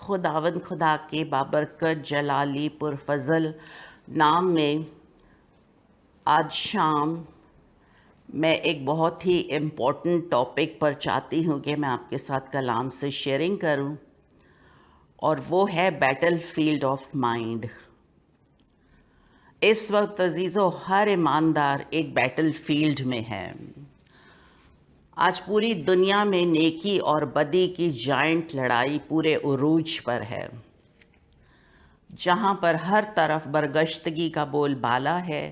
خداوند خدا کے بابرکت جلالی پرفضل نام میں آج شام میں ایک بہت ہی امپورٹنٹ ٹاپک پر چاہتی ہوں کہ میں آپ کے ساتھ کلام سے شیئرنگ کروں، اور وہ ہے بیٹل فیلڈ آف مائنڈ۔ اس وقت عزیزو ہر ایماندار ایک بیٹل فیلڈ میں ہے۔ آج پوری دنیا میں نیکی اور بدی کی جائنٹ لڑائی پورے عروج پر ہے، جہاں پر ہر طرف برگشتگی کا بول بالا ہے۔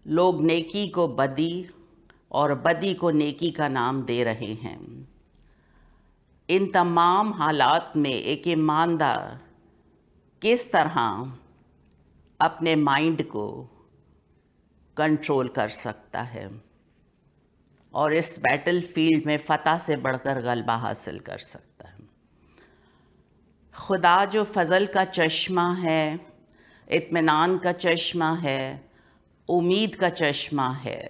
لوگ نیکی کو بدی اور بدی کو نیکی کا نام دے رہے ہیں۔ ان تمام حالات میں ایک ایماندار کس طرح اپنے مائنڈ کو کنٹرول کر سکتا ہے اور اس بیٹل فیلڈ میں فتح سے بڑھ کر غلبہ حاصل کر سکتا ہے۔ خدا جو فضل کا چشمہ ہے، اطمینان کا چشمہ ہے، امید کا چشمہ ہے،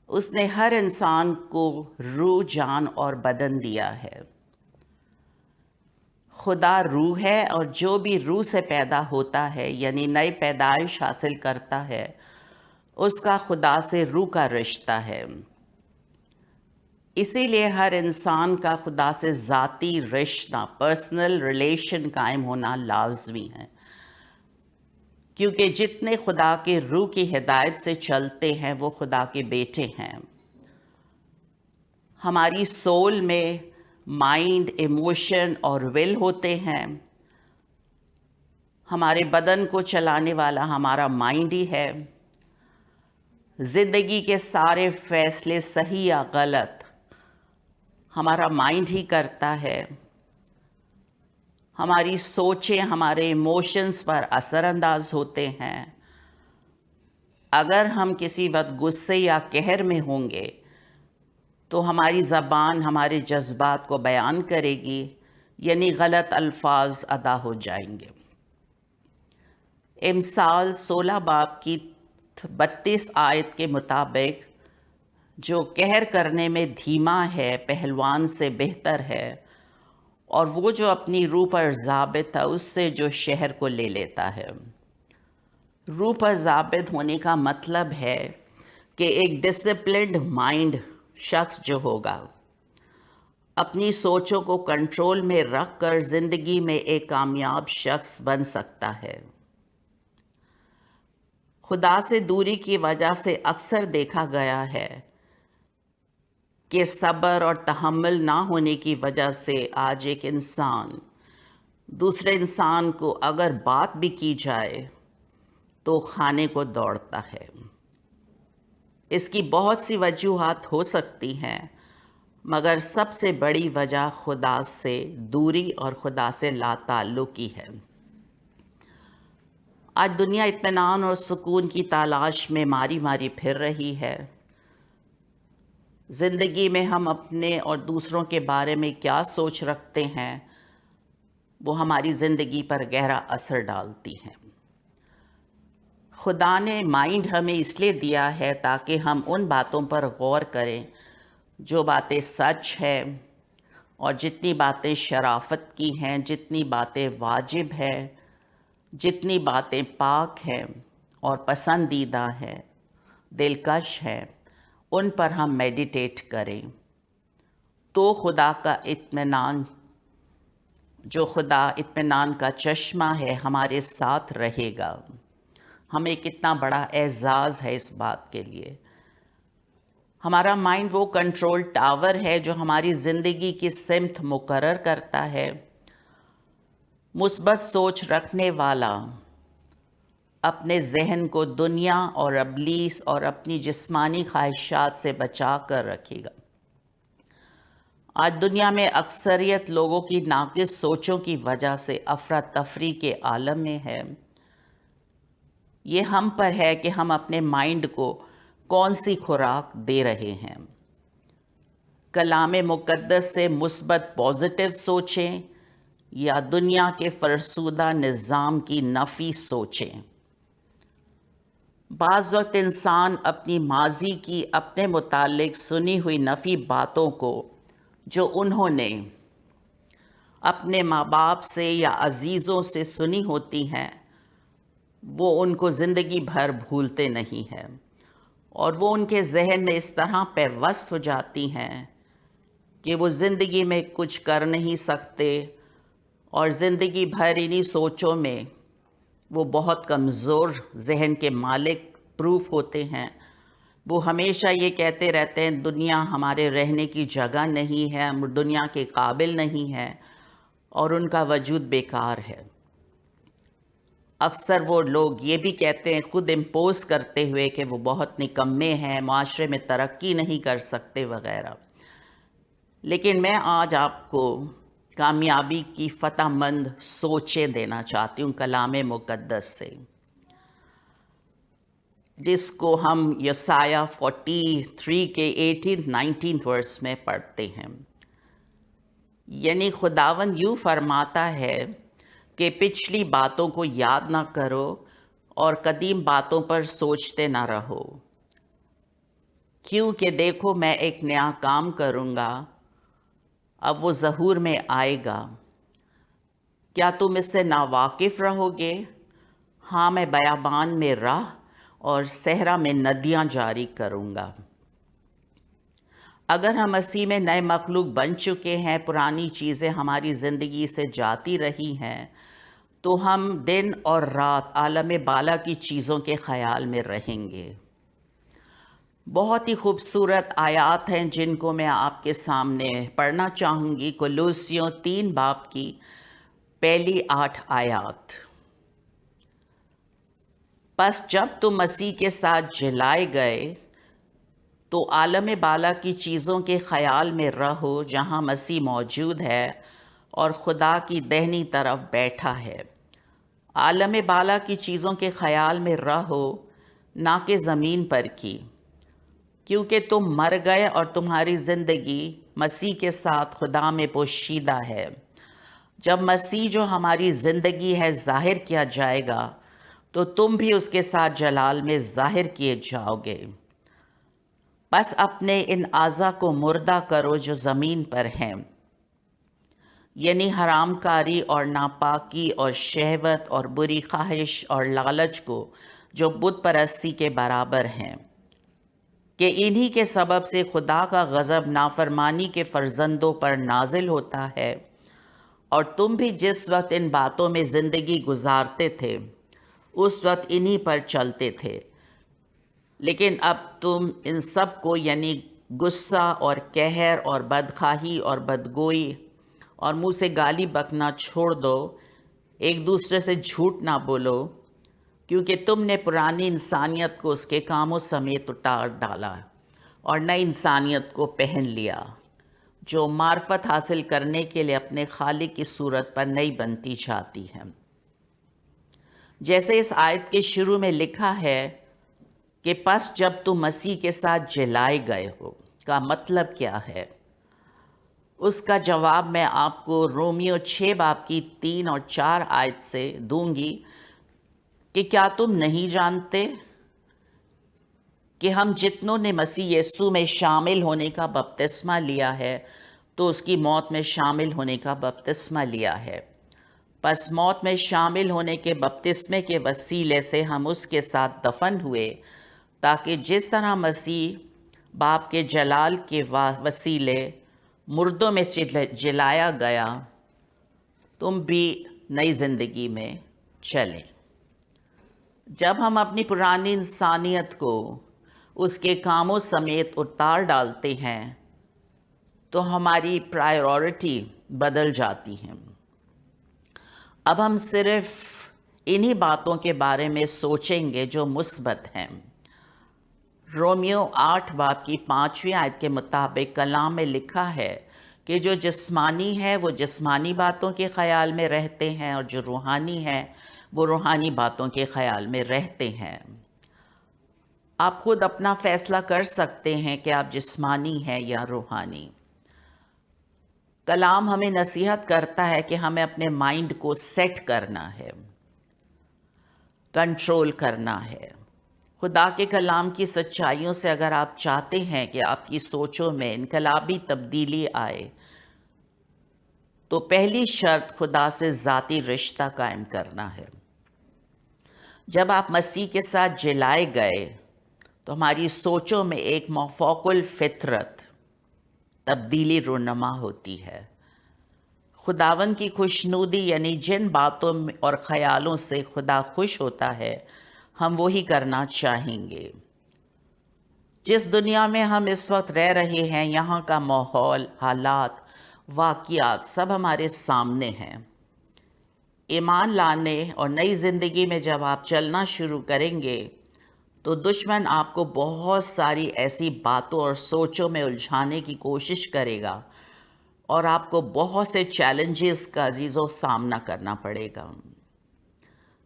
اس نے ہر انسان کو روح، جان اور بدن دیا ہے۔ خدا روح ہے، اور جو بھی روح سے پیدا ہوتا ہے یعنی نئی پیدائش حاصل کرتا ہے، اس کا خدا سے روح کا رشتہ ہے۔ اسی لیے ہر انسان کا خدا سے ذاتی رشتہ، پرسنل ریلیشن قائم ہونا لازمی ہے، کیونکہ جتنے خدا کے روح کی ہدایت سے چلتے ہیں وہ خدا کے بیٹے ہیں۔ ہماری سول میں مائنڈ، ایموشن اور ول ہوتے ہیں۔ ہمارے بدن کو چلانے والا ہمارا مائنڈ ہی ہے۔ زندگی کے سارے فیصلے صحیح یا غلط ہمارا مائنڈ ہی کرتا ہے۔ ہماری سوچیں ہمارے ایموشنز پر اثر انداز ہوتے ہیں۔ اگر ہم کسی وقت غصے یا قہر میں ہوں گے تو ہماری زبان ہمارے جذبات کو بیان کرے گی، یعنی غلط الفاظ ادا ہو جائیں گے۔ امثال 16 باب کی 32 آیت کے مطابق جو قہر کرنے میں دھیما ہے پہلوان سے بہتر ہے، اور وہ جو اپنی روح پر ضابط ہے اس سے جو شہر کو لے لیتا ہے۔ روح پر ضابط ہونے کا مطلب ہے کہ ایک ڈسپلنڈ مائنڈ شخص جو ہوگا اپنی سوچوں کو کنٹرول میں رکھ کر زندگی میں ایک کامیاب شخص بن سکتا ہے۔ خدا سے دوری کی وجہ سے اکثر دیکھا گیا ہے کہ صبر اور تحمل نہ ہونے کی وجہ سے آج ایک انسان دوسرے انسان کو اگر بات بھی کی جائے تو کھانے کو دوڑتا ہے۔ اس کی بہت سی وجوہات ہو سکتی ہیں، مگر سب سے بڑی وجہ خدا سے دوری اور خدا سے لا تعلقی ہے۔ آج دنیا اطمینان اور سکون کی تلاش میں ماری ماری پھر رہی ہے۔ زندگی میں ہم اپنے اور دوسروں کے بارے میں کیا سوچ رکھتے ہیں وہ ہماری زندگی پر گہرا اثر ڈالتی ہے۔ خدا نے مائنڈ ہمیں اس لیے دیا ہے تاکہ ہم ان باتوں پر غور کریں جو باتیں سچ ہے، اور جتنی باتیں شرافت کی ہیں، جتنی باتیں واجب ہیں، جتنی باتیں پاک ہیں اور پسندیدہ ہیں، دلکش ہیں، ان پر ہم میڈیٹیٹ کریں، تو خدا کا اطمینان، جو خدا اطمینان کا چشمہ ہے، ہمارے ساتھ رہے گا۔ ہمیں کتنا بڑا اعزاز ہے اس بات کے لیے۔ ہمارا مائنڈ وہ کنٹرول ٹاور ہے جو ہماری زندگی کی سمت مقرر کرتا ہے۔ مثبت سوچ رکھنے والا اپنے ذہن کو دنیا اور ابلیس اور اپنی جسمانی خواہشات سے بچا کر رکھے گا۔ آج دنیا میں اکثریت لوگوں کی ناقص سوچوں کی وجہ سے افراتفری کے عالم میں ہے۔ یہ ہم پر ہے کہ ہم اپنے مائنڈ کو کون سی خوراک دے رہے ہیں۔ کلام مقدس سے مثبت پازیٹیو سوچیں یا دنیا کے فرسودہ نظام کی نفی سوچیں۔ بعض وقت انسان اپنی ماضی کی اپنے متعلق سنی ہوئی نفی باتوں کو جو انہوں نے اپنے ماں باپ سے یا عزیزوں سے سنی ہوتی ہیں وہ ان کو زندگی بھر بھولتے نہیں ہیں، اور وہ ان کے ذہن میں اس طرح پیوست ہو جاتی ہیں کہ وہ زندگی میں کچھ کر نہیں سکتے، اور زندگی بھر انہی سوچوں میں وہ بہت کمزور ذہن کے مالک پروف ہوتے ہیں۔ وہ ہمیشہ یہ کہتے رہتے ہیں دنیا ہمارے رہنے کی جگہ نہیں ہے، ہم دنیا کے قابل نہیں ہیں، اور ان کا وجود بیکار ہے۔ اکثر وہ لوگ یہ بھی کہتے ہیں خود امپوز کرتے ہوئے کہ وہ بہت نکمے ہیں، معاشرے میں ترقی نہیں کر سکتے وغیرہ۔ لیکن میں آج آپ کو کامیابی کی فتح مند سوچیں دینا چاہتی ہوں کلام مقدس سے، جس کو ہم یسایہ 43 کے 18 19 ورس میں پڑھتے ہیں۔ یعنی خداوند یوں فرماتا ہے کہ پچھلی باتوں کو یاد نہ کرو اور قدیم باتوں پر سوچتے نہ رہو، کیونکہ دیکھو میں ایک نیا کام کروں گا، اب وہ ظہور میں آئے گا، کیا تم اس سے ناواقف رہو گے؟ ہاں، میں بیابان میں راہ اور صحرا میں ندیاں جاری کروں گا۔ اگر ہم مسیح میں نئے مخلوق بن چکے ہیں، پرانی چیزیں ہماری زندگی سے جاتی رہی ہیں، تو ہم دن اور رات عالم بالا کی چیزوں کے خیال میں رہیں گے۔ بہت ہی خوبصورت آیات ہیں جن کو میں آپ کے سامنے پڑھنا چاہوں گی۔ کولوسیوں 3 باب کی پہلی 8 آیات۔ پس جب تم مسیح کے ساتھ جلائے گئے تو عالم بالا کی چیزوں کے خیال میں رہو جہاں مسیح موجود ہے اور خدا کی دہنی طرف بیٹھا ہے۔ عالم بالا کی چیزوں کے خیال میں رہو، نہ کہ زمین پر کی، کیونکہ تم مر گئے اور تمہاری زندگی مسیح کے ساتھ خدا میں پوشیدہ ہے۔ جب مسیح جو ہماری زندگی ہے ظاہر کیا جائے گا تو تم بھی اس کے ساتھ جلال میں ظاہر کیے جاؤ گے۔ بس اپنے ان اعضاء کو مردہ کرو جو زمین پر ہیں، یعنی حرام کاری اور ناپاکی اور شہوت اور بری خواہش اور لالچ کو، جو بت پرستی کے برابر ہیں، کہ انہی کے سبب سے خدا کا غضب نافرمانی کے فرزندوں پر نازل ہوتا ہے۔ اور تم بھی جس وقت ان باتوں میں زندگی گزارتے تھے اس وقت انہی پر چلتے تھے، لیکن اب تم ان سب کو یعنی غصہ اور قہر اور بدخواہی اور بدگوئی اور منہ سے گالی بکنا چھوڑ دو، ایک دوسرے سے جھوٹ نہ بولو، کیونکہ تم نے پرانی انسانیت کو اس کے کاموں سمیت اتار ڈالا اور نئی انسانیت کو پہن لیا، جو معرفت حاصل کرنے کے لیے اپنے خالق کی صورت پر نئی بنتی جاتی ہے۔ جیسے اس آیت کے شروع میں لکھا ہے کہ پس جب تم مسیح کے ساتھ جلائے گئے ہو، کا مطلب کیا ہے؟ اس کا جواب میں آپ کو رومیو 6 باب کی 3 اور 4 آیت سے دوں گی کہ کیا تم نہیں جانتے کہ ہم جتنوں نے مسیح یسوع میں شامل ہونے کا بپتسمہ لیا ہے تو اس کی موت میں شامل ہونے کا بپتسمہ لیا ہے۔ پس موت میں شامل ہونے کے بپتسمے کے وسیلے سے ہم اس کے ساتھ دفن ہوئے، تاکہ جس طرح مسیح باپ کے جلال کے وسیلے مردوں میں سے جلایا گیا، تم بھی نئی زندگی میں چلیں۔ جب ہم اپنی پرانی انسانیت کو اس کے کاموں سمیت اتار ڈالتے ہیں تو ہماری پرائیورٹی بدل جاتی ہے۔ اب ہم صرف انہی باتوں کے بارے میں سوچیں گے جو مثبت ہیں۔ رومیو 8 باب کی 5ویں آیت کے مطابق کلام میں لکھا ہے کہ جو جسمانی ہے وہ جسمانی باتوں کے خیال میں رہتے ہیں، اور جو روحانی ہے وہ روحانی باتوں کے خیال میں رہتے ہیں۔ آپ خود اپنا فیصلہ کر سکتے ہیں کہ آپ جسمانی ہیں یا روحانی۔ کلام ہمیں نصیحت کرتا ہے کہ ہمیں اپنے مائنڈ کو سیٹ کرنا ہے، کنٹرول کرنا ہے۔ خدا کے کلام کی سچائیوں سے اگر آپ چاہتے ہیں کہ آپ کی سوچوں میں انقلابی تبدیلی آئے تو پہلی شرط خدا سے ذاتی رشتہ قائم کرنا ہے۔ جب آپ مسیح کے ساتھ جلائے گئے تو ہماری سوچوں میں ایک مافوق الفطرت تبدیلی رونما ہوتی ہے۔ خداون کی خوشنودی یعنی جن باتوں اور خیالوں سے خدا خوش ہوتا ہے ہم وہی کرنا چاہیں گے۔ جس دنیا میں ہم اس وقت رہ رہے ہیں یہاں کا ماحول، حالات، واقعات سب ہمارے سامنے ہیں۔ ایمان لانے اور نئی زندگی میں جب آپ چلنا شروع کریں گے تو دشمن آپ کو بہت ساری ایسی باتوں اور سوچوں میں الجھانے کی کوشش کرے گا اور آپ کو بہت سے چیلنجز کا عزیزو سامنا کرنا پڑے گا۔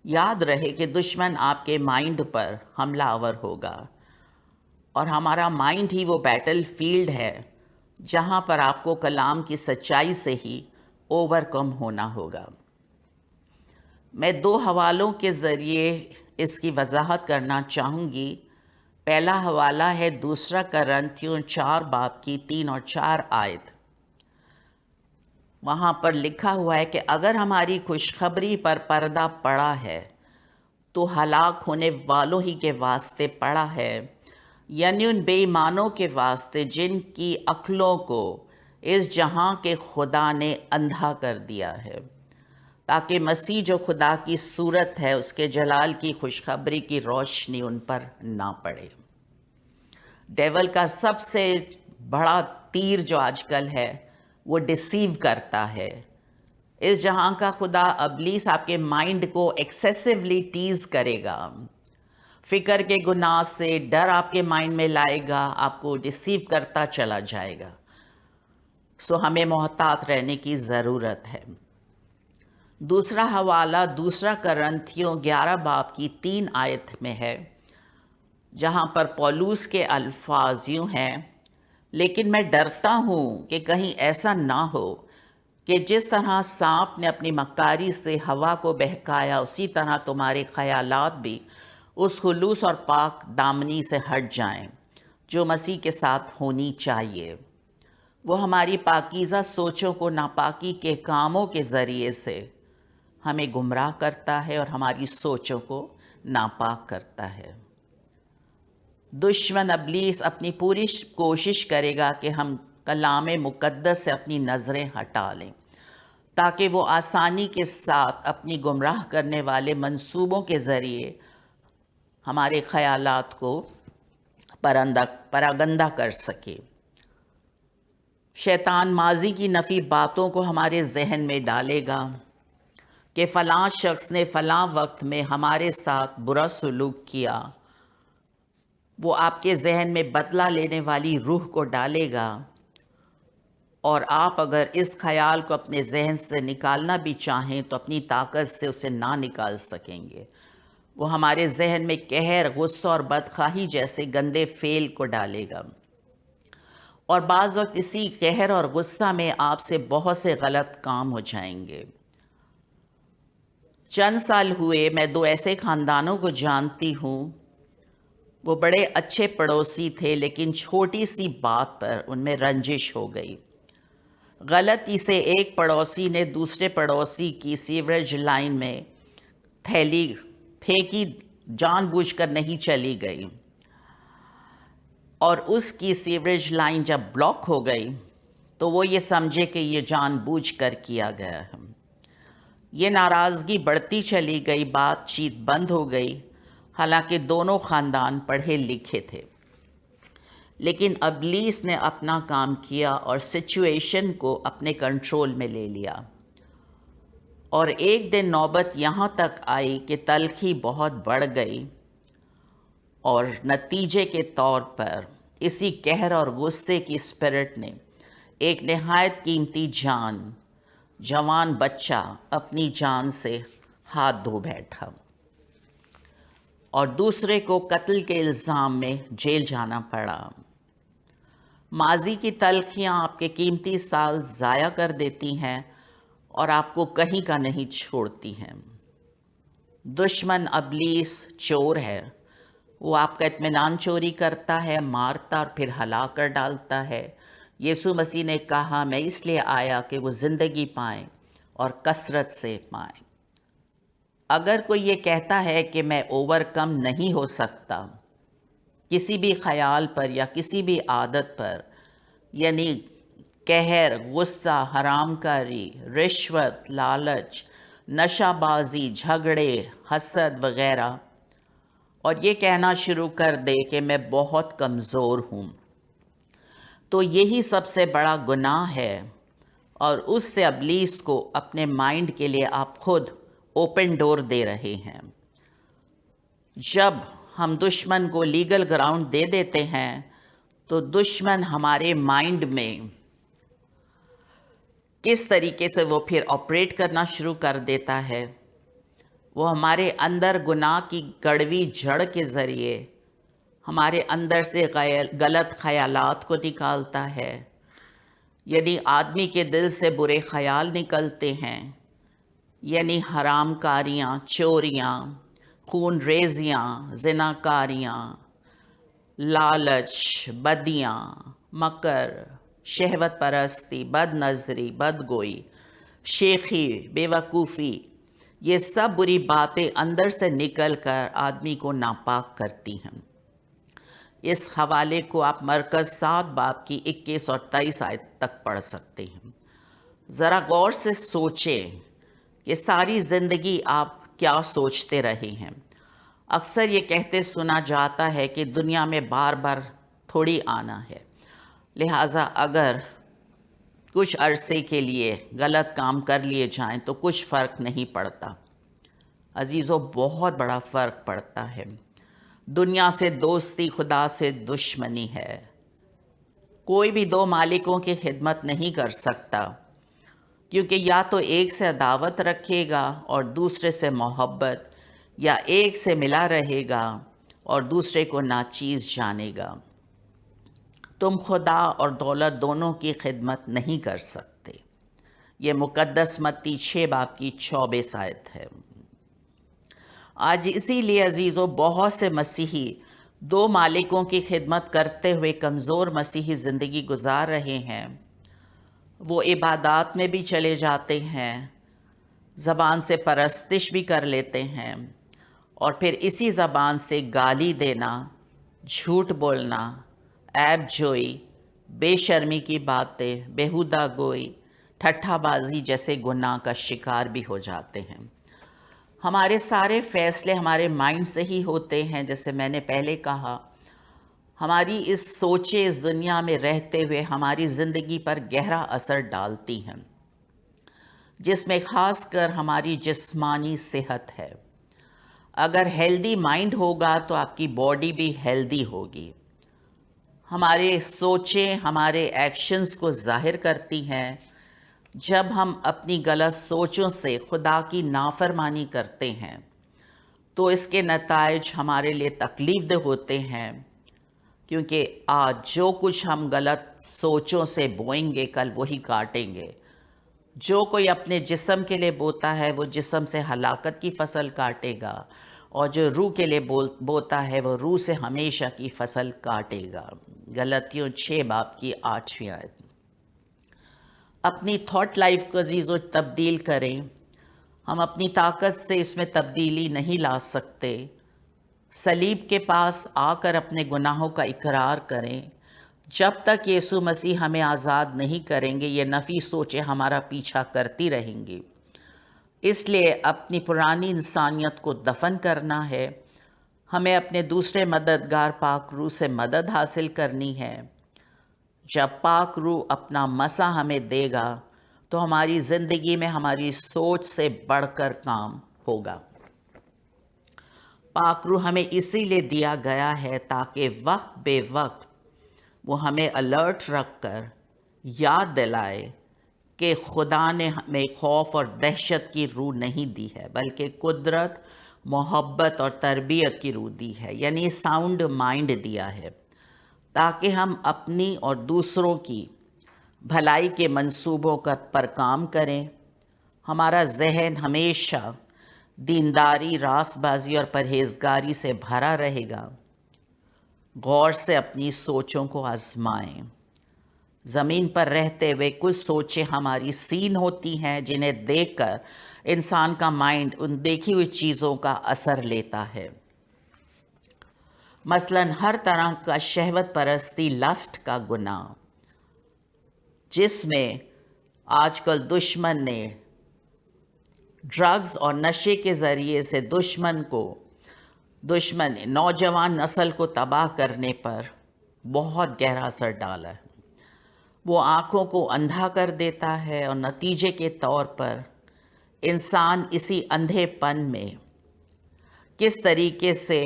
یاد رہے کہ دشمن آپ کے مائنڈ پر حملہ آور ہوگا اور ہمارا مائنڈ ہی وہ بیٹل فیلڈ ہے جہاں پر آپ کو کلام کی سچائی سے ہی اوور کم ہونا ہوگا۔ میں 2 حوالوں کے ذریعے اس کی وضاحت کرنا چاہوں گی۔ پہلا حوالہ ہے 2 کرنتھیوں 4 باب کی 3 اور 4 آیت۔ وہاں پر لکھا ہوا ہے کہ اگر ہماری خوشخبری پر پردہ پڑا ہے تو ہلاک ہونے والوں ہی کے واسطے پڑا ہے، یعنی ان بے ایمانوں کے واسطے جن کی عقلوں کو اس جہاں کے خدا نے اندھا کر دیا ہے، تاکہ مسیح جو خدا کی صورت ہے اس کے جلال کی خوشخبری کی روشنی ان پر نہ پڑے۔ ڈیول کا سب سے بڑا تیر جو آج کل ہے وہ ڈیسیو کرتا ہے۔ اس جہاں کا خدا ابلیس آپ کے مائنڈ کو ایکسیسیولی ٹیز کرے گا، فکر کے گناہ سے ڈر آپ کے مائنڈ میں لائے گا، آپ کو ڈیسیو کرتا چلا جائے گا۔ سو ہمیں محتاط رہنے کی ضرورت ہے۔ دوسرا حوالہ 2 کرنتھیوں 11 باب کی 3 آیت میں ہے، جہاں پر پولوس کے الفاظ یوں ہیں، لیکن میں ڈرتا ہوں کہ کہیں ایسا نہ ہو کہ جس طرح سانپ نے اپنی مکاری سے ہوا کو بہکایا اسی طرح تمہارے خیالات بھی اس خلوص اور پاک دامنی سے ہٹ جائیں جو مسیح کے ساتھ ہونی چاہیے۔ وہ ہماری پاکیزہ سوچوں کو ناپاکی کے کاموں کے ذریعے سے ہمیں گمراہ کرتا ہے اور ہماری سوچوں کو ناپاک کرتا ہے۔ دشمن ابلیس اپنی پوری کوشش کرے گا کہ ہم کلام مقدس سے اپنی نظریں ہٹا لیں تاکہ وہ آسانی کے ساتھ اپنی گمراہ کرنے والے منصوبوں کے ذریعے ہمارے خیالات کو پراگندہ کر سکے۔ شیطان ماضی کی نفی باتوں کو ہمارے ذہن میں ڈالے گا کہ فلاں شخص نے فلاں وقت میں ہمارے ساتھ برا سلوک کیا۔ وہ آپ کے ذہن میں بدلہ لینے والی روح کو ڈالے گا اور آپ اگر اس خیال کو اپنے ذہن سے نکالنا بھی چاہیں تو اپنی طاقت سے اسے نہ نکال سکیں گے۔ وہ ہمارے ذہن میں قہر، غصہ اور بدخواہی جیسے گندے فعل کو ڈالے گا، اور بعض وقت اسی قہر اور غصہ میں آپ سے بہت سے غلط کام ہو جائیں گے۔ چند سال ہوئے میں 2 ایسے خاندانوں کو جانتی ہوں، وہ بڑے اچھے پڑوسی تھے لیکن چھوٹی سی بات پر ان میں رنجش ہو گئی۔ غلطی سے ایک پڑوسی نے دوسرے پڑوسی کی سیوریج لائن میں تھیلی پھینکی، جان بوجھ کر نہیں چلی گئی، اور اس کی سیوریج لائن جب بلاک ہو گئی تو وہ یہ سمجھے کہ یہ جان بوجھ کر کیا گیا ہے۔ یہ ناراضگی بڑھتی چلی گئی، بات چیت بند ہو گئی، حالانکہ دونوں خاندان پڑھے لکھے تھے، لیکن ابلیس نے اپنا کام کیا اور سچویشن کو اپنے کنٹرول میں لے لیا، اور ایک دن نوبت یہاں تک آئی کہ تلخی بہت بڑھ گئی، اور نتیجے کے طور پر اسی قہر اور غصے کی اسپرٹ نے ایک نہایت قیمتی جان، جوان بچہ اپنی جان سے ہاتھ دھو بیٹھا اور دوسرے کو قتل کے الزام میں جیل جانا پڑا۔ ماضی کی تلخیاں آپ کے قیمتی سال ضائع کر دیتی ہیں اور آپ کو کہیں کا نہیں چھوڑتی ہیں۔ دشمن ابلیس چور ہے، وہ آپ کا اطمینان چوری کرتا ہے، مارتا اور پھر ہلاک کر ڈالتا ہے، یسوع مسیح نے کہا میں اس لیے آیا کہ وہ زندگی پائیں اور کثرت سے پائیں۔ اگر کوئی یہ کہتا ہے کہ میں اوور کم نہیں ہو سکتا کسی بھی خیال پر یا کسی بھی عادت پر، یعنی قہر، غصہ، حرام کاری، رشوت، لالچ، نشہ بازی، جھگڑے، حسد وغیرہ، اور یہ کہنا شروع کر دے کہ میں بہت کمزور ہوں، تو یہی سب سے بڑا گناہ ہے، اور اس سے ابلیس کو اپنے مائنڈ کے لیے آپ خود اوپن ڈور دے رہے ہیں۔ جب ہم دشمن کو لیگل گراؤنڈ دے دیتے ہیں تو دشمن ہمارے مائنڈ میں کس طریقے سے وہ پھر آپریٹ کرنا شروع کر دیتا ہے، وہ ہمارے اندر گناہ کی کڑوی جڑ کے ذریعے ہمارے اندر سے غلط خیالات کو نکالتا ہے، یعنی آدمی کے دل سے برے خیال نکلتے ہیں، یعنی حرام کاریاں، چوریاں، خون ریزیاں، زناکاریاں، لالچ، بدیاں، مکر، شہوت پرستی، بد نظری، بدگوئی، شیخی، بے وقوفی، یہ سب بری باتیں اندر سے نکل کر آدمی کو ناپاک کرتی ہیں۔ اس حوالے کو آپ مرکز 7 باب کی 21 اور 23 آیت تک پڑھ سکتے ہیں۔ ذرا غور سے سوچیں کہ ساری زندگی آپ کیا سوچتے رہے ہیں۔ اکثر یہ کہتے سنا جاتا ہے کہ دنیا میں بار بار تھوڑی آنا ہے، لہٰذا اگر کچھ عرصے کے لیے غلط کام کر لیے جائیں تو کچھ فرق نہیں پڑتا۔ عزیزو، بہت بڑا فرق پڑتا ہے۔ دنیا سے دوستی، خدا سے دشمنی ہے۔ کوئی بھی 2 مالکوں کی خدمت نہیں کر سکتا، کیونکہ یا تو ایک سے عداوت رکھے گا اور دوسرے سے محبت، یا ایک سے ملا رہے گا اور دوسرے کو ناچیز جانے گا۔ تم خدا اور دولت دونوں کی خدمت نہیں کر سکتے۔ یہ مقدس متی 6 باب کی 24 آیت ہے۔ آج اسی لیے عزیزو بہت سے مسیحی 2 مالکوں کی خدمت کرتے ہوئے کمزور مسیحی زندگی گزار رہے ہیں۔ وہ عبادات میں بھی چلے جاتے ہیں، زبان سے پرستش بھی کر لیتے ہیں، اور پھر اسی زبان سے گالی دینا، جھوٹ بولنا، عیب جوئی، بے شرمی کی باتیں، بیہودہ گوئی، ٹھٹھا بازی جیسے گناہ کا شکار بھی ہو جاتے ہیں۔ ہمارے سارے فیصلے ہمارے مائنڈ سے ہی ہوتے ہیں، جیسے میں نے پہلے کہا۔ ہماری اس سوچیں اس دنیا میں رہتے ہوئے ہماری زندگی پر گہرا اثر ڈالتی ہیں، جس میں خاص کر ہماری جسمانی صحت ہے۔ اگر ہیلدی مائنڈ ہوگا تو آپ کی باڈی بھی ہیلدی ہوگی۔ ہمارے سوچیں ہمارے ایکشنز کو ظاہر کرتی ہیں۔ جب ہم اپنی غلط سوچوں سے خدا کی نافرمانی کرتے ہیں تو اس کے نتائج ہمارے لیے تکلیف دہ ہوتے ہیں، کیونکہ آج جو کچھ ہم غلط سوچوں سے بوئیں گے کل وہی کاٹیں گے۔ جو کوئی اپنے جسم کے لیے بوتا ہے وہ جسم سے ہلاکت کی فصل کاٹے گا، اور جو روح کے لیے بوتا ہے وہ روح سے ہمیشہ کی فصل کاٹے گا۔ غلطیوں 6 باب کی 8ویں آیت۔ اپنی تھاٹ لائف کو عزیزو تبدیل کریں۔ ہم اپنی طاقت سے اس میں تبدیلی نہیں لا سکتے۔ صلیب کے پاس آ کر اپنے گناہوں کا اقرار کریں۔ جب تک یسوع مسیح ہمیں آزاد نہیں کریں گے یہ نفی سوچیں ہمارا پیچھا کرتی رہیں گی۔ اس لیے اپنی پرانی انسانیت کو دفن کرنا ہے۔ ہمیں اپنے دوسرے مددگار پاک روح سے مدد حاصل کرنی ہے۔ جب پاک روح اپنا مسا ہمیں دے گا تو ہماری زندگی میں ہماری سوچ سے بڑھ کر کام ہوگا۔ پاک روح ہمیں اسی لیے دیا گیا ہے تاکہ وقت بے وقت وہ ہمیں الرٹ رکھ کر یاد دلائے کہ خدا نے ہمیں خوف اور دہشت کی روح نہیں دی ہے، بلکہ قدرت، محبت اور تربیت کی روح دی ہے، یعنی ساؤنڈ مائنڈ دیا ہے، تاکہ ہم اپنی اور دوسروں کی بھلائی کے منصوبوں پر کام کریں۔ ہمارا ذہن ہمیشہ دینداری، راست بازی اور پرہیزگاری سے بھرا رہے گا۔ غور سے اپنی سوچوں کو آزمائیں۔ زمین پر رہتے ہوئے کچھ سوچیں ہماری سین ہوتی ہیں جنہیں دیکھ کر انسان کا مائنڈ ان دیکھی ہوئی چیزوں کا اثر لیتا ہے۔ مثلاً ہر طرح کا شہوت پرستی، لسٹ کا گناہ، جس میں آج کل دشمن نے ڈرگز اور نشے کے ذریعے سے دشمن نوجوان نسل کو تباہ کرنے پر بہت گہرا اثر ڈالا ہے۔ وہ آنکھوں کو اندھا کر دیتا ہے اور نتیجے کے طور پر انسان اسی اندھے پن میں کس طریقے سے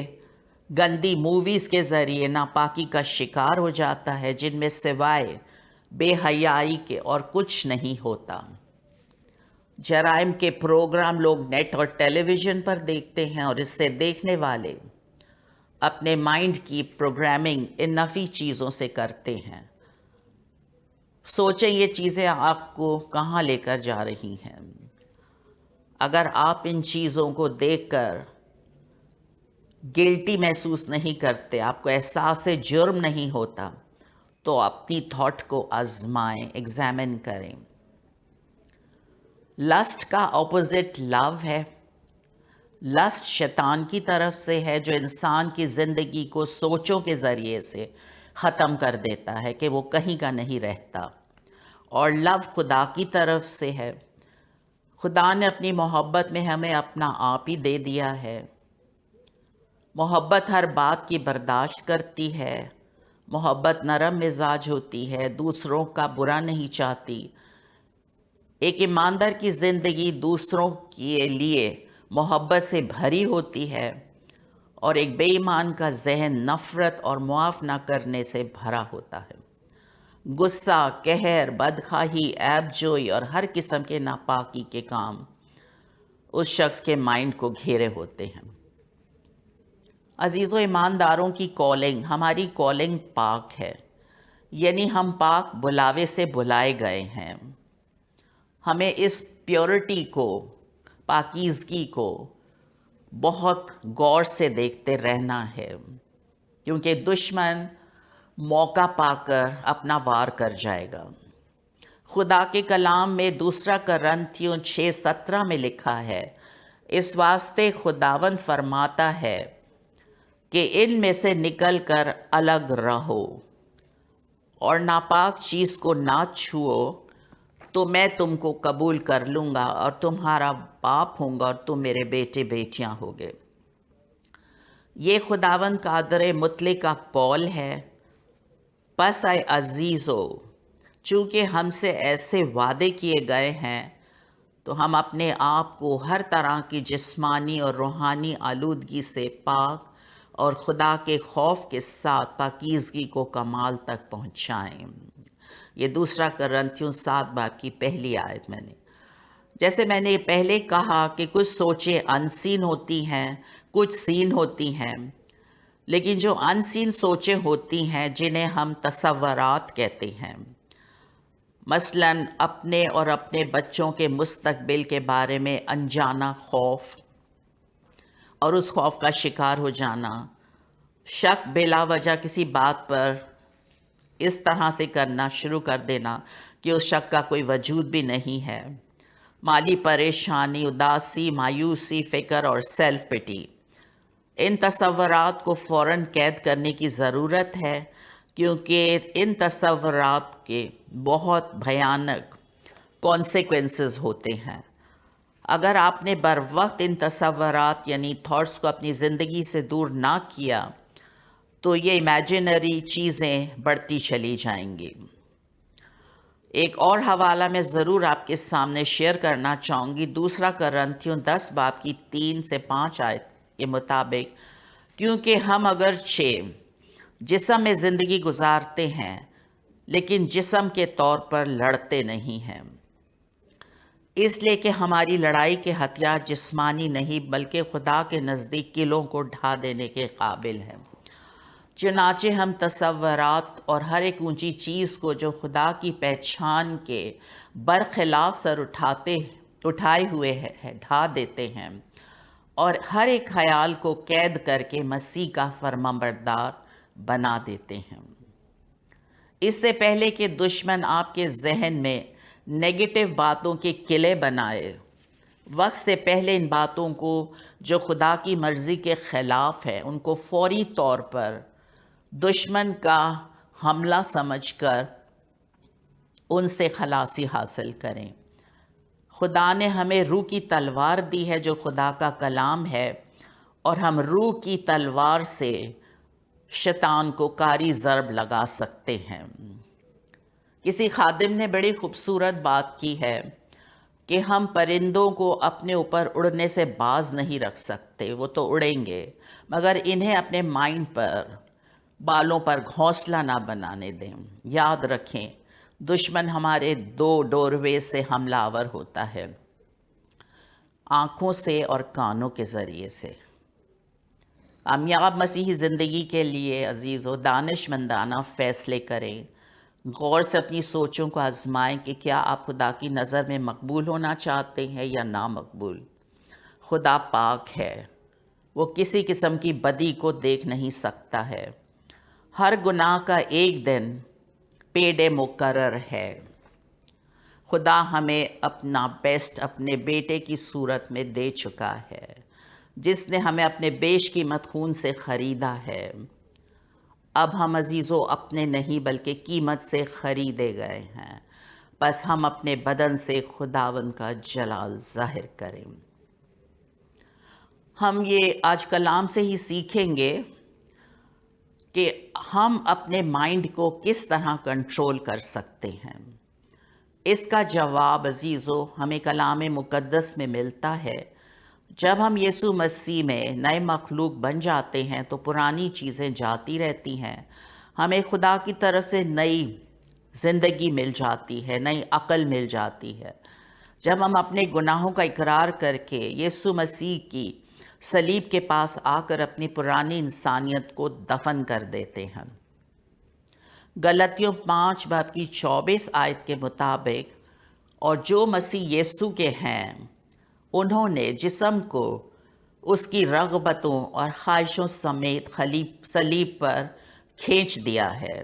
گندی موویز کے ذریعے ناپاکی کا شکار ہو جاتا ہے، جن میں سوائے بے حیائی کے اور کچھ نہیں ہوتا۔ جرائم کے پروگرام لوگ نیٹ اور ٹیلی ویژن پر دیکھتے ہیں اور اس سے دیکھنے والے اپنے مائنڈ کی پروگرامنگ ان نفی چیزوں سے کرتے ہیں۔ سوچیں یہ چیزیں آپ کو کہاں لے کر جا رہی ہیں۔ اگر آپ ان چیزوں کو دیکھ کر گلٹی محسوس نہیں کرتے، آپ کو احساس جرم نہیں ہوتا، تو اپنی تھاٹ کو آزمائیں، ایگزامن کریں۔ لسٹ کا اپوزٹ لو ہے۔ لسٹ شیطان کی طرف سے ہے جو انسان کی زندگی کو سوچوں کے ذریعے سے ختم کر دیتا ہے کہ وہ کہیں کا نہیں رہتا، اور لو خدا کی طرف سے ہے۔ خدا نے اپنی محبت میں ہمیں اپنا آپ ہی دے دیا ہے۔ محبت ہر بات کی برداشت کرتی ہے، محبت نرم مزاج ہوتی ہے، دوسروں کا برا نہیں چاہتی۔ ایک ایماندار کی زندگی دوسروں کے لیے محبت سے بھری ہوتی ہے، اور ایک بے ایمان کا ذہن نفرت اور معاف نہ کرنے سے بھرا ہوتا ہے۔ غصہ، قہر، بدخواہی، عیب جوئی اور ہر قسم کے ناپاکی کے کام اس شخص کے مائنڈ کو گھیرے ہوتے ہیں۔ عزیزو، ایمانداروں کی کالنگ، ہماری کالنگ پاک ہے، یعنی ہم پاک بلاوے سے بلائے گئے ہیں۔ ہمیں اس پیورٹی کو، پاکیزگی کو بہت غور سے دیکھتے رہنا ہے، کیونکہ دشمن موقع پا کر اپنا وار کر جائے گا۔ خدا کے کلام میں 2 کرنتھیوں 6:17 میں لکھا ہے، اس واسطے خداوند فرماتا ہے کہ ان میں سے نکل کر الگ رہو اور ناپاک چیز کو نہ چھوؤ، تو میں تم کو قبول کر لوں گا اور تمہارا باپ ہوں گا اور تم میرے بیٹے بیٹیاں ہوگے۔ یہ خداوند قادر مطلق کا قول ہے۔ پس اے عزیزو، چونکہ ہم سے ایسے وعدے کیے گئے ہیں، تو ہم اپنے آپ کو ہر طرح کی جسمانی اور روحانی آلودگی سے پاک اور خدا کے خوف کے ساتھ پاکیزگی کو کمال تک پہنچائیں۔ یہ 2 کرنتھیوں 7 باب کی پہلی آیت جیسے میں نے پہلے کہا کہ کچھ سوچیں ان سین ہوتی ہیں، کچھ سین ہوتی ہیں، لیکن جو ان سین سوچیں ہوتی ہیں جنہیں ہم تصورات کہتے ہیں، مثلاً اپنے اور اپنے بچوں کے مستقبل کے بارے میں انجانا خوف اور اس خوف کا شکار ہو جانا، شک بلا وجہ کسی بات پر اس طرح سے کرنا شروع کر دینا کہ اس شک کا کوئی وجود بھی نہیں ہے، مالی پریشانی، اداسی، مایوسی، فکر اور سیلف پٹی، ان تصورات کو فوراً قید کرنے کی ضرورت ہے، کیونکہ ان تصورات کے بہت بھیانک کانسیکوینسز ہوتے ہیں۔ اگر آپ نے بر وقت ان تصورات یعنی تھاٹس کو اپنی زندگی سے دور نہ کیا، تو یہ امیجنری چیزیں بڑھتی چلی جائیں گی۔ ایک اور حوالہ میں ضرور آپ کے سامنے شیئر کرنا چاہوں گی، 2 کرنتھیوں 10 باب کی 3 سے 5 آیت کے مطابق، کیونکہ ہم اگرچہ جسم میں زندگی گزارتے ہیں، لیکن جسم کے طور پر لڑتے نہیں ہیں، اس لیے کہ ہماری لڑائی کے ہتھیار جسمانی نہیں بلکہ خدا کے نزدیک قلعوں کو ڈھا دینے کے قابل ہیں۔ چنانچہ ہم تصورات اور ہر ایک اونچی چیز کو جو خدا کی پہچان کے برخلاف سر اٹھائے ہوئے ہے ڈھا دیتے ہیں، اور ہر ایک خیال کو قید کر کے مسیح کا فرمانبردار بنا دیتے ہیں۔ اس سے پہلے کہ دشمن آپ کے ذہن میں نیگیٹو باتوں کے قلعے بنائے، وقت سے پہلے ان باتوں کو جو خدا کی مرضی کے خلاف ہے ان کو فوری طور پر دشمن کا حملہ سمجھ کر ان سے خلاصی حاصل کریں۔ خدا نے ہمیں روح کی تلوار دی ہے جو خدا کا کلام ہے، اور ہم روح کی تلوار سے شیطان کو کاری ضرب لگا سکتے ہیں۔ کسی خادم نے بڑی خوبصورت بات کی ہے کہ ہم پرندوں کو اپنے اوپر اڑنے سے باز نہیں رکھ سکتے، وہ تو اڑیں گے، مگر انہیں اپنے مائنڈ پر، بالوں پر گھونسلہ نہ بنانے دیں۔ یاد رکھیں، دشمن ہمارے دو ڈوروے سے حملہ آور ہوتا ہے، آنکھوں سے اور کانوں کے ذریعے سے۔ کامیاب مسیحی زندگی کے لیے عزیزو دانش مندانہ فیصلے کریں، غور سے اپنی سوچوں کو آزمائیں کہ کیا آپ خدا کی نظر میں مقبول ہونا چاہتے ہیں یا نامقبول۔ خدا پاک ہے، وہ کسی قسم کی بدی کو دیکھ نہیں سکتا ہے۔ ہر گناہ کا ایک دن پیڈ مقرر ہے۔ خدا ہمیں اپنا بیسٹ اپنے بیٹے کی صورت میں دے چکا ہے، جس نے ہمیں اپنے بیش قیمت خون سے خریدا ہے۔ اب ہم عزیزو اپنے نہیں بلکہ قیمت سے خریدے گئے ہیں، بس ہم اپنے بدن سے خداوند کا جلال ظاہر کریں۔ ہم یہ آج کلام سے ہی سیکھیں گے کہ ہم اپنے مائنڈ کو کس طرح کنٹرول کر سکتے ہیں۔ اس کا جواب عزیزو ہمیں کلام مقدس میں ملتا ہے۔ جب ہم یسوع مسیح میں نئے مخلوق بن جاتے ہیں تو پرانی چیزیں جاتی رہتی ہیں، ہمیں خدا کی طرف سے نئی زندگی مل جاتی ہے، نئی عقل مل جاتی ہے۔ جب ہم اپنے گناہوں کا اقرار کر کے یسوع مسیح کی صلیب کے پاس آ کر اپنی پرانی انسانیت کو دفن کر دیتے ہیں۔ غلطیوں 5 باب کی 24 آیت کے مطابق، اور جو مسیح یسوع کے ہیں انہوں نے جسم کو اس کی رغبتوں اور خواہشوں سمیت صلیب پر کھینچ دیا ہے۔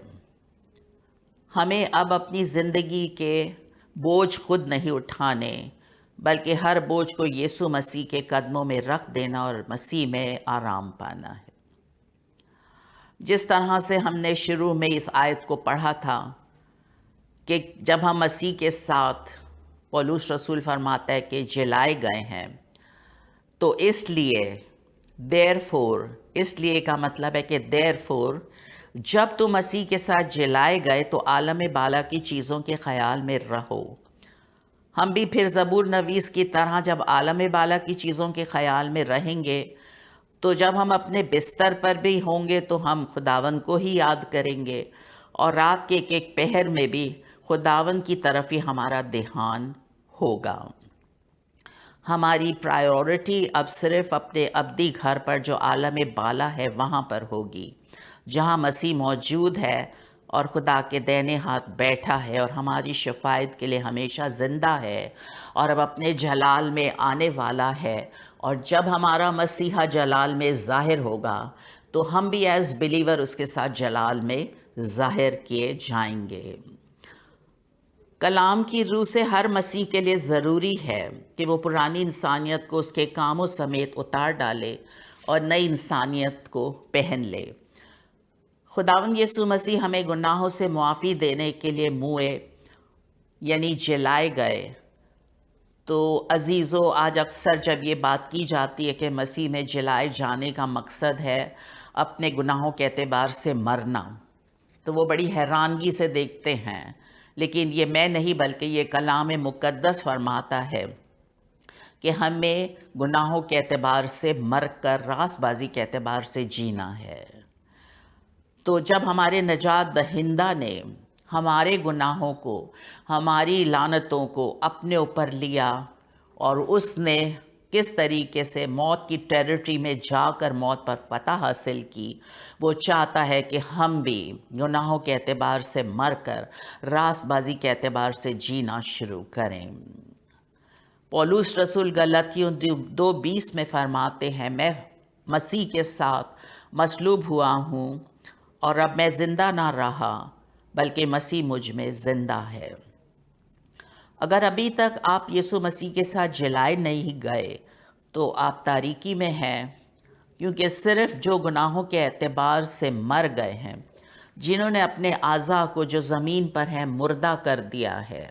ہمیں اب اپنی زندگی کے بوجھ خود نہیں اٹھانے، بلکہ ہر بوجھ کو یسوع مسیح کے قدموں میں رکھ دینا اور مسیح میں آرام پانا ہے۔ جس طرح سے ہم نے شروع میں اس آیت کو پڑھا تھا کہ جب ہم مسیح کے ساتھ، پولس رسول فرماتا ہے کہ جلائے گئے ہیں، تو اس لیے اس لیے کا مطلب ہے کہ جب تم مسیح کے ساتھ جلائے گئے تو عالم بالا کی چیزوں کے خیال میں رہو۔ ہم بھی پھر زبور نویس کی طرح جب عالم بالا کی چیزوں کے خیال میں رہیں گے تو جب ہم اپنے بستر پر بھی ہوں گے تو ہم خداوند کو ہی یاد کریں گے، اور رات کے ایک پہر میں بھی خداوند کی طرف ہی ہمارا دھیان ہوگا۔ ہماری پرائیورٹی اب صرف اپنے ابدی گھر پر جو عالم بالا ہے وہاں پر ہوگی، جہاں مسیح موجود ہے اور خدا کے دائنے ہاتھ بیٹھا ہے اور ہماری شفاعت کے لیے ہمیشہ زندہ ہے، اور اب اپنے جلال میں آنے والا ہے۔ اور جب ہمارا مسیحا جلال میں ظاہر ہوگا تو ہم بھی ایز بلیور اس کے ساتھ جلال میں ظاہر کیے جائیں گے۔ کلام کی روح سے ہر مسیح کے لیے ضروری ہے کہ وہ پرانی انسانیت کو اس کے کاموں سمیت اتار ڈالے اور نئی انسانیت کو پہن لے۔ خداوند یسوع مسیح ہمیں گناہوں سے معافی دینے کے لیے موئے یعنی جلائے گئے۔ تو عزیزو آج اکثر جب یہ بات کی جاتی ہے کہ مسیح میں جلائے جانے کا مقصد ہے اپنے گناہوں کے اعتبار سے مرنا، تو وہ بڑی حیرانگی سے دیکھتے ہیں، لیکن یہ میں نہیں بلکہ یہ کلام مقدس فرماتا ہے کہ ہمیں گناہوں کے اعتبار سے مر کر راست بازی کے اعتبار سے جینا ہے۔ تو جب ہمارے نجات دہندہ نے ہمارے گناہوں کو، ہماری لعنتوں کو اپنے اوپر لیا، اور اس نے کس طریقے سے موت کی ٹیریٹری میں جا کر موت پر فتح حاصل کی، وہ چاہتا ہے کہ ہم بھی گناہوں کے اعتبار سے مر کر راست بازی کے اعتبار سے جینا شروع کریں۔ پولس رسول غلاطیوں 2:20 میں فرماتے ہیں، میں مسیح کے ساتھ مصلوب ہوا ہوں، اور اب میں زندہ نہ رہا بلکہ مسیح مجھ میں زندہ ہے۔ اگر ابھی تک آپ یسوع مسیح کے ساتھ جلائے نہیں گئے تو آپ تاریکی میں ہیں، کیونکہ صرف جو گناہوں کے اعتبار سے مر گئے ہیں، جنہوں نے اپنے اعضاء کو جو زمین پر ہیں مردہ کر دیا ہے،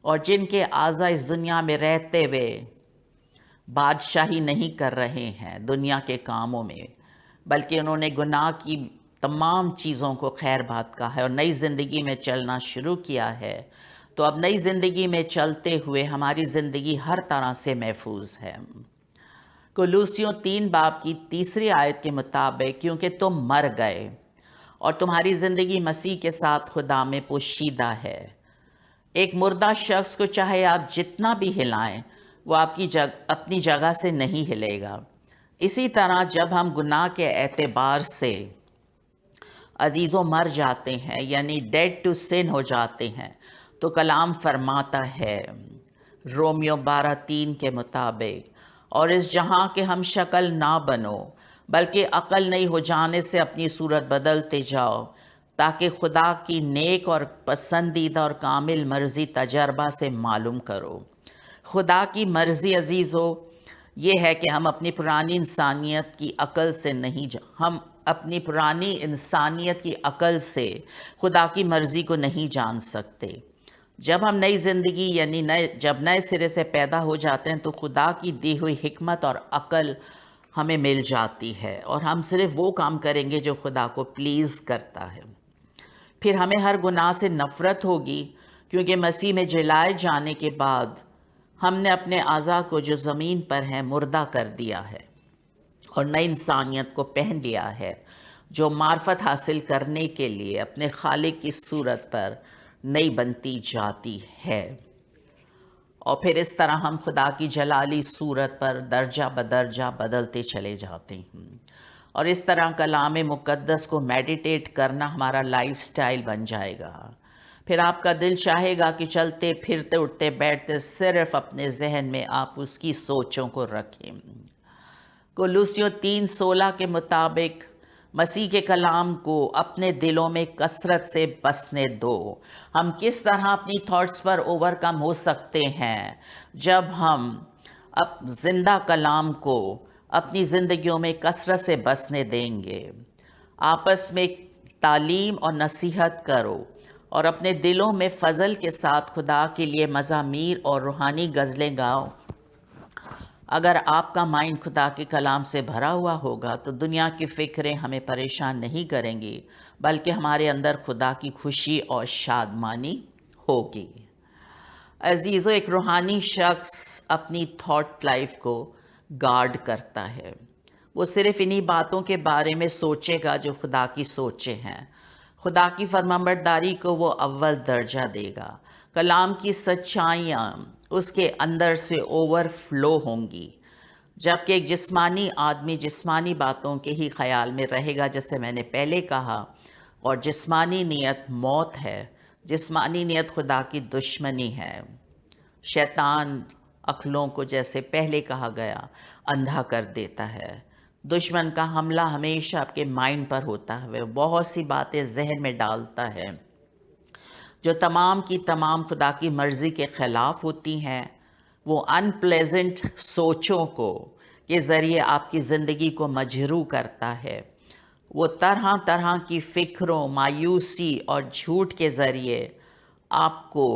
اور جن کے اعضاء اس دنیا میں رہتے ہوئے بادشاہی نہیں کر رہے ہیں دنیا کے کاموں میں، بلکہ انہوں نے گناہ کی تمام چیزوں کو خیر بات کہا ہے اور نئی زندگی میں چلنا شروع کیا ہے، تو اب نئی زندگی میں چلتے ہوئے ہماری زندگی ہر طرح سے محفوظ ہے۔ کولوسیوں 3 باب کی 3 آیت کے مطابق کیونکہ تم مر گئے اور تمہاری زندگی مسیح کے ساتھ خدا میں پوشیدہ ہے۔ ایک مردہ شخص کو چاہے آپ جتنا بھی ہلائیں وہ آپ کی اپنی جگہ سے نہیں ہلے گا۔ اسی طرح جب ہم گناہ کے اعتبار سے عزیزوں مر جاتے ہیں، یعنی ڈیڈ ٹو سن ہو جاتے ہیں، تو کلام فرماتا ہے رومیو 12:3 کے مطابق، اور اس جہاں کے ہم شکل نہ بنو بلکہ عقل نئی ہو جانے سے اپنی صورت بدلتے جاؤ، تاکہ خدا کی نیک اور پسندیدہ اور کامل مرضی تجربہ سے معلوم کرو۔ خدا کی مرضی عزیزو یہ ہے کہ ہم اپنی پرانی انسانیت کی عقل سے ہم اپنی پرانی انسانیت کی عقل سے خدا کی مرضی کو نہیں جان سکتے۔ جب ہم نئی زندگی یعنی جب نئے سرے سے پیدا ہو جاتے ہیں تو خدا کی دی ہوئی حکمت اور عقل ہمیں مل جاتی ہے، اور ہم صرف وہ کام کریں گے جو خدا کو پلیز کرتا ہے۔ پھر ہمیں ہر گناہ سے نفرت ہوگی، کیونکہ مسیح میں جلائے جانے کے بعد ہم نے اپنے اعضاء کو جو زمین پر ہیں مردہ کر دیا ہے اور نئی انسانیت کو پہن لیا ہے، جو معرفت حاصل کرنے کے لیے اپنے خالق کی صورت پر نئی بنتی جاتی ہے، اور پھر اس طرح ہم خدا کی جلالی صورت پر درجہ بدرجہ بدلتے چلے جاتے ہیں، اور اس طرح کلام مقدس کو میڈیٹیٹ کرنا ہمارا لائف سٹائل بن جائے گا۔ پھر آپ کا دل چاہے گا کہ چلتے پھرتے اٹھتے بیٹھتے صرف اپنے ذہن میں آپ اس کی سوچوں کو رکھیں۔ کولوسیوں 3:16 کے مطابق مسیح کے کلام کو اپنے دلوں میں کثرت سے بسنے دو۔ ہم کس طرح اپنی تھاٹس پر اوور کم ہو سکتے ہیں جب ہم زندہ کلام کو اپنی زندگیوں میں کثرت سے بسنے دیں گے۔ آپس میں تعلیم اور نصیحت کرو اور اپنے دلوں میں فضل کے ساتھ خدا کے لیے مزامیر اور روحانی غزلیں گاؤ۔ اگر آپ کا مائنڈ خدا کے کلام سے بھرا ہوا ہوگا تو دنیا کی فکریں ہمیں پریشان نہیں کریں گی، بلکہ ہمارے اندر خدا کی خوشی اور شادمانی ہوگی۔ عزیزو، ایک روحانی شخص اپنی تھاٹ لائف کو گارڈ کرتا ہے۔ وہ صرف انہی باتوں کے بارے میں سوچے گا جو خدا کی سوچیں ہیں۔ خدا کی فرمانبرداری کو وہ اول درجہ دے گا۔ کلام کی سچائیاں اس کے اندر سے اوور فلو ہوں گی، جبکہ ایک جسمانی آدمی جسمانی باتوں کے ہی خیال میں رہے گا، جیسے میں نے پہلے کہا، اور جسمانی نیت موت ہے، جسمانی نیت خدا کی دشمنی ہے۔ شیطان عقلوں کو، جیسے پہلے کہا گیا، اندھا کر دیتا ہے۔ دشمن کا حملہ ہمیشہ آپ کے مائنڈ پر ہوتا ہے، وہ بہت سی باتیں ذہن میں ڈالتا ہے جو تمام کی تمام خدا کی مرضی کے خلاف ہوتی ہیں۔ وہ ان پلیزنٹ سوچوں کو کے ذریعے آپ کی زندگی کو مجروح کرتا ہے۔ وہ طرح طرح کی فکروں، مایوسی اور جھوٹ کے ذریعے آپ کو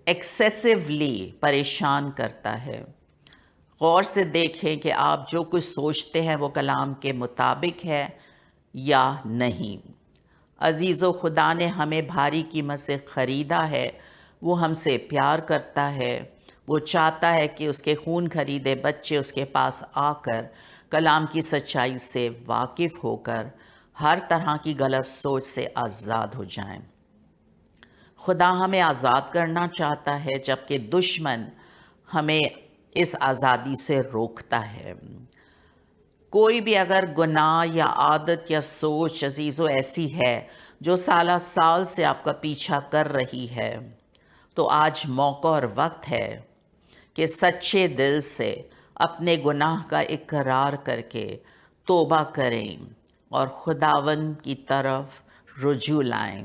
ایکسیسیولی پریشان کرتا ہے۔ غور سے دیکھیں کہ آپ جو کچھ سوچتے ہیں وہ کلام کے مطابق ہے یا نہیں۔ عزیزو، خدا نے ہمیں بھاری قیمت سے خریدا ہے، وہ ہم سے پیار کرتا ہے۔ وہ چاہتا ہے کہ اس کے خون خریدے بچے اس کے پاس آ کر کلام کی سچائی سے واقف ہو کر ہر طرح کی غلط سوچ سے آزاد ہو جائیں۔ خدا ہمیں آزاد کرنا چاہتا ہے، جبکہ دشمن ہمیں اس آزادی سے روکتا ہے۔ کوئی بھی اگر گناہ یا عادت یا سوچ عزیزو ایسی ہے جو سالہ سال سے آپ کا پیچھا کر رہی ہے، تو آج موقع اور وقت ہے کہ سچے دل سے اپنے گناہ کا اقرار کر کے توبہ کریں اور خداوند کی طرف رجوع لائیں،